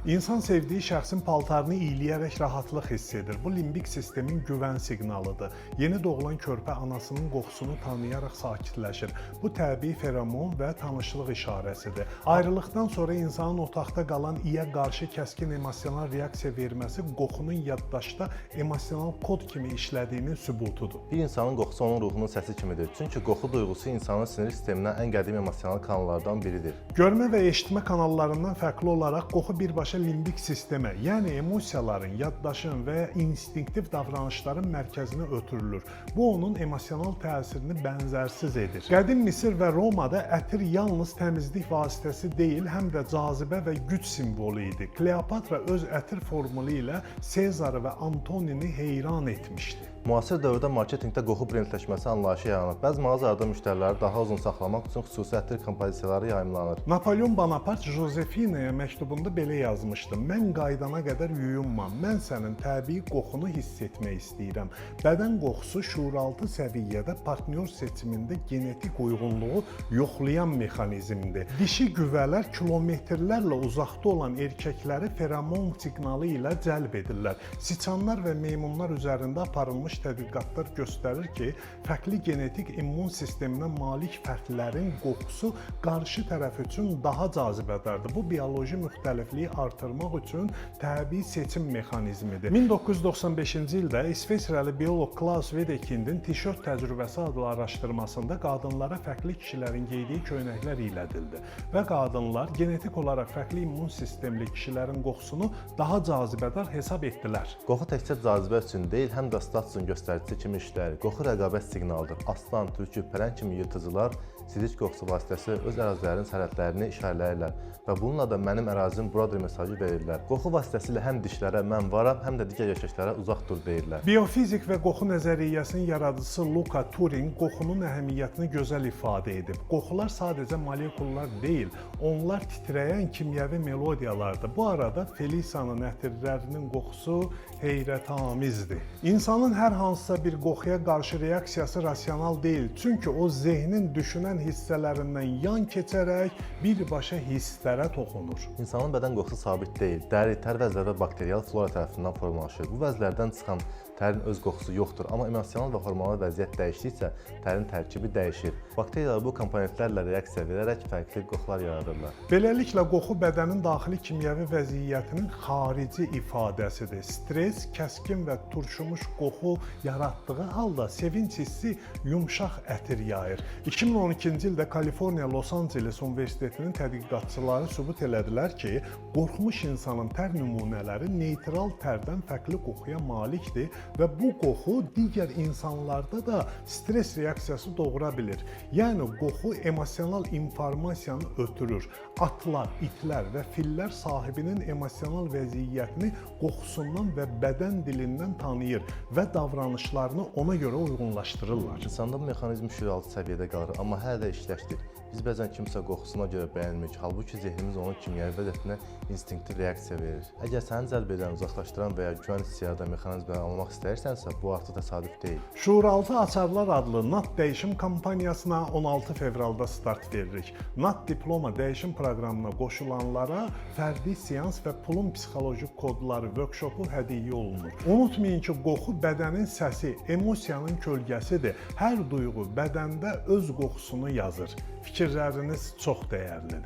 İnsan sevdiyi şəxsin paltarını iyləyərək rahatlıq hiss edir. Bu limbik sistemin güvən siqnalıdır. Yeni doğulan körpə anasının qoxusunu tanıyaraq sakitləşir. Bu təbii feromon və tanışlıq işarəsidir. Ayrılıqdan sonra insanın otaqda qalan iyə qarşı kəskin emosional reaksiya verməsi qoxunun yaddaşda emosional kod kimi işlədiyinin sübutudur. Bir insanın qoxusu onun ruhunun səsi kimidir. Çünki qoxu duyğusu insanın sinir sisteminə ən qədim emosional kanallardan biridir. Görmə və eşitmə kanallarından fərqli olaraq qoxu birbaşa limbik sistemə, yəni emosiyaların, yaddaşın və ya instinktiv davranışların mərkəzinə ötürülür. Bu onun emosional təsirini bənzərsiz edir. Qədim Misir və Romada ətir yalnız təmizlik vasitəsi deyil, həm də cazibə və güc simvolu idi. Kleopatra öz ətir formulu ilə Sezarı və Antonini heyran etmişdi. Müasir dövrdə marketinqdə qoxu brendləşməsi anlayışı yaranıb. Bəzi mağazalarda müştəriləri daha uzun saxlamaq üçün xüsusi ətir kompozisiyaları yayımlanır. Napolyon Bonaparte Josefinaya məktubunda belə yazmışdı: "Mən qaydana qədər yuyunmam. Mən sənin təbii qoxunu hiss etmək istəyirəm." Bədən qoxusu şuuraltı səviyyədə partnyor seçimində genetik uyğunluğu yoxlayan mexanizmdir. Dişi güvələr kilometrlərlə uzaqda olan erkəkləri feromon siqnalı ilə cəlb edirlər. Siçanlar və meymunlar üzərində aparılmış tədqiqatlar göstərir ki, fərqli genetik immun sisteminə malik fərdlərin qoxusu qarşı tərəf üçün daha cazibədardır. Bu bioloji müxtəlifliyi artırmaq üçün təbii seçim mexanizmidir. 1995-ci ildə İsveçrəli bioloq Klaus Wedekindin tişört təcrübəsi adlı araşdırmasında qadınlara fərqli kişilərin geydiyi köynəklər iylədildi və qadınlar genetik olaraq fərqli immun sistemli kişilərin qoxusunu daha cazibədar hesab etdilər. Qoxu təkcə cazibə üçün deyil, həm də status göstəricisi kimi işləyir. Qoxu rəqabət siqnalıdır. Aslan, tülkü, pələng kimi yırtıcılar sidik qoxusu vasitəsilə öz ərazilərinin sərhədlərini işarələyirlər və bununla da mənim ərazim buradır mesajı verirlər. Qoxu vasitəsilə həm dişlərə mən varam, həm də digər yaşayışlara uzaq dur deyirlər. Biofizik və qoxu nəzəriyyəsinin yaradıcısı Luca Turing qoxunun əhəmiyyətini gözəl ifadə edib. Qoxular sadəcə molekullar deyil, onlar titrəyən kimyəvi melodiyalardır. Bu arada Felicia'nın ətirlərinin qoxusu heyrətamizdir. İnsanın hər hansısa bir qoxuya qarşı reaksiyası rasional deyil, çünki o zehnin düşünən hissələrindən yan keçərək birbaşa hisslərə toxunur. İnsanın bədən qoxusu sabit deyil. Dəri, tər vəzlər və bakterial flora tərəfindən formalaşır. Bu vəzlərdən çıxan tərin öz qoxusu yoxdur, amma emosional və hormonal vəziyyət dəyişdikcə tərin tərkibi dəyişir. Bakteriyalar bu komponentlərlə reaksiya verərək fərqli qoxular yaradırlar. Beləliklə, qoxu bədənin daxili kimyəvi vəziyyətinin xarici ifadəsidir. Stres, kəskin və turşumuş qoxu yaratdığı halda sevinç hissi yumşaq ətir yayır. 2012-ci ildə Kaliforniya Los Angeles Universitetinin tədqiqatçıları sübut elədilər ki, qorxmuş insanın tər nümunələri neytral tərdən fərqli qoxuya malikdir və bu qoxu digər insanlarda da stres reaksiyası doğura bilir. Yəni, qoxu emosional informasiyanı ötürür. Atlar, itlər və fillər sahibinin emosional vəziyyətini qoxusundan və bədən dilindən tanıyır və davranışlarını ona görə uyğunlaşdırırlar. İnsanda bu mexanizm şuuraltı səviyyədə qalır, amma hələ də işləşdir. Biz bəzən kimsə qoxusuna görə bəyənmirik, halbuki zehnimiz onun kimyəvi vəziyyətinə instinktiv reaksiya verir. Əgər səni cəlb edən, uzaqlaşdıran və ya güvən hissi yaradan mexanizmləri anlamaq istəyirsənsə, bu artıq təsadüf deyil. Şuuraltı Açarlar adlı NAT dəyişim kampaniyasına 16 fevralda start veririk. NAT diploma dəyişim proqramına qoşulanlara fərdi seans və pulun psixoloji kodları workshopu hədiyyə olunur. Unutmayın ki, qoxu bədənin səsi, emosiyanın kölgəsidir. Hər duyğu bədəndə öz qoxusunu yazır. Fikirləriniz çox dəyərlidir.